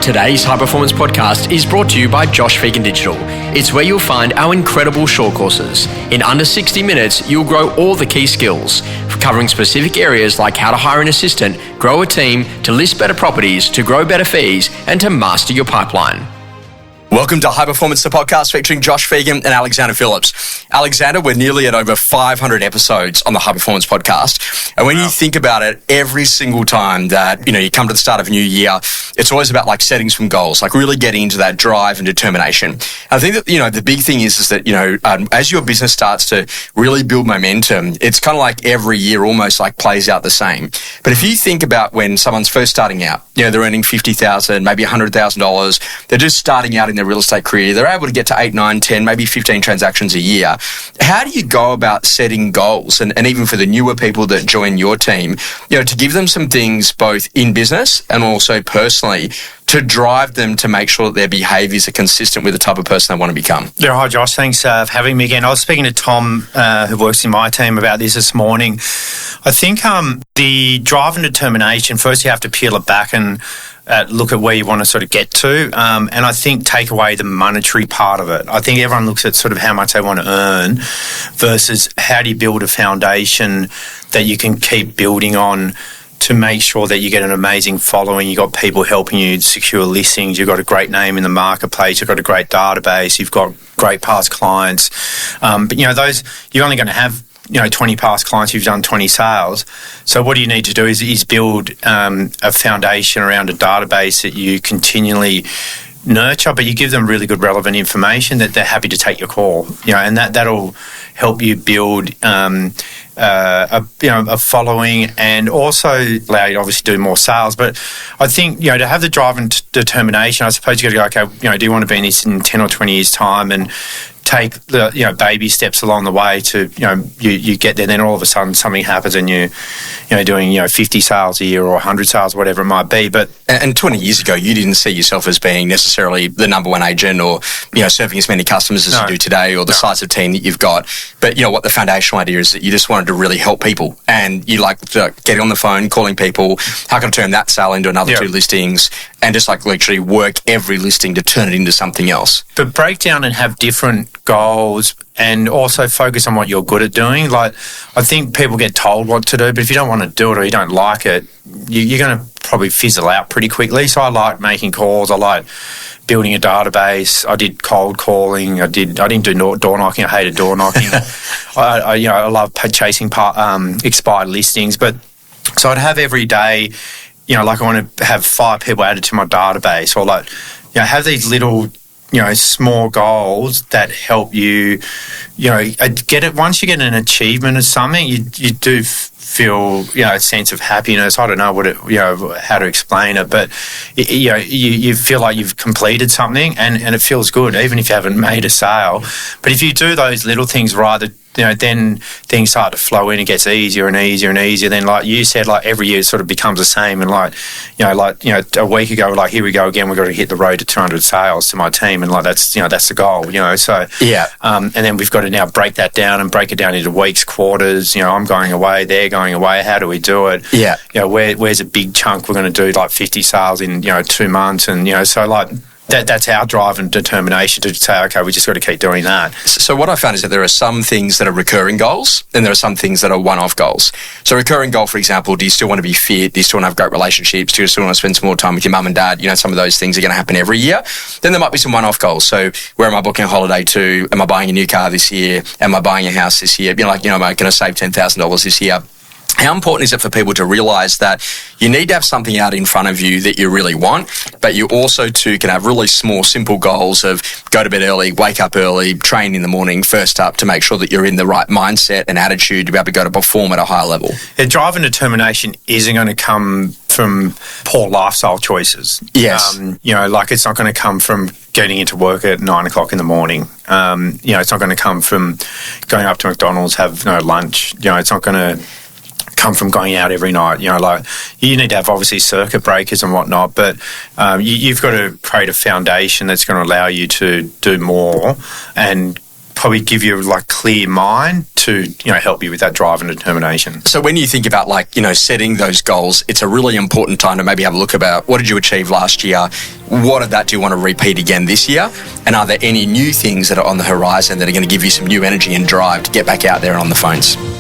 Today's High Performance Podcast is brought to you by Josh Phegan Digital. It's where you'll find our incredible short courses. In under 60 minutes, you'll grow all the key skills, covering specific areas like how to hire an assistant, grow a team, to list better properties, to grow better fees, and to master your pipeline. Welcome to High Performance, the podcast featuring Josh Phegan and Alexander Phillips. Alexander, we're nearly at over 500 episodes on the High Performance podcast. And when you think about it, every single time that, you come to the start of a new year, it's always about like setting some goals, like really getting into that drive and determination. And I think that, the big thing is that, as your business starts to really build momentum, it's kind of like every year almost like plays out the same. But if you think about when someone's first starting out, they're earning $50,000, maybe $100,000, they're just starting out in their real estate career, they're able to get to 8, 9, 10, maybe 15 transactions a year. How do you go about setting goals? And even for the newer people that join your team, to give them some things both in business and also personally to drive them to make sure that their behaviours are consistent with the type of person they want to become. Yeah, hi Josh, thanks for having me again. I was speaking to Tom, who works in my team, about this morning. I think the drive and determination, first you have to peel it back and look at where you want to sort of get to, and I think take away the monetary part of it. I think everyone looks at sort of how much they want to earn versus how do you build a foundation that you can keep building on to make sure that you get an amazing following. You've got people helping you secure listings, you've got a great name in the marketplace, you've got a great database, you've got great past clients. But those, you're only going to have 20 past clients, you've done 20 sales. So what you need to do is build a foundation around a database that you continually nurture, but you give them really good relevant information that they're happy to take your call, and that'll help you build a following and also allow you to obviously do more sales. But I think, to have the drive and determination, I suppose you got to go, okay, do you want to be in this in 10 or 20 years time and take the baby steps along the way to you get there, then all of a sudden something happens and you're doing 50 sales a year or 100 sales, whatever it might be. But and 20 years ago you didn't see yourself as being necessarily the number one agent or serving as many customers as you do today or the size of team that you've got. But what the foundational idea is that you just wanted to really help people, and you like to get on the phone calling people, how can I turn that sale into another 2 listings, and just like literally work every listing to turn it into something else. But break down and have different goals and also focus on what you're good at doing. Like, I think people get told what to do, but if you don't want to do it or you don't like it, you're going to probably fizzle out pretty quickly. So I like making calls. I like building a database. I did cold calling. I didn't do door knocking. I hated door knocking. I love chasing expired listings. But so I'd have every day, like I want to have 5 people added to my database, or like, have these little small goals that help you, get it. Once you get an achievement of something, you do feel, a sense of happiness. I don't know how to explain it, but you feel like you've completed something and it feels good, even if you haven't made a sale. But if you do those little things right, then things start to flow in. It gets easier and easier and easier. Then, like you said, like every year it sort of becomes the same. And a week ago, like here we go again. We've got to hit the road to 200 sales to my team, and like that's the goal. So yeah. And then we've got to now break that down and break it down into weeks, quarters. I'm going away, they're going away. How do we do it? Yeah. Where's a big chunk? We're going to do like 50 sales in 2 months, and so like. That's our drive and determination to say, okay, we just got to keep doing that. So what I found is that there are some things that are recurring goals and there are some things that are one-off goals. So recurring goal, for example, do you still want to be fit? Do you still want to have great relationships? Do you still want to spend some more time with your mum and dad? Some of those things are going to happen every year. Then there might be some one-off goals. So where am I booking a holiday to? Am I buying a new car this year? Am I buying a house this year? Am I going to save $10,000 this year? How important is it for people to realise that you need to have something out in front of you that you really want, but you also too can have really small, simple goals of go to bed early, wake up early, train in the morning, first up, to make sure that you're in the right mindset and attitude to be able to go to perform at a high level? Yeah, drive and determination isn't going to come from poor lifestyle choices. Yes. Like it's not going to come from getting into work at 9 o'clock in the morning. It's not going to come from going up to McDonald's, have no lunch. It's not going to come from going out every night. Like you need to have obviously circuit breakers and whatnot, but you've got to create a foundation that's going to allow you to do more and probably give you like clear mind to, help you with that drive and determination. So when you think about setting those goals, it's a really important time to maybe have a look about what did you achieve last year? What of that do you want to repeat again this year? And are there any new things that are on the horizon that are going to give you some new energy and drive to get back out there and on the phones?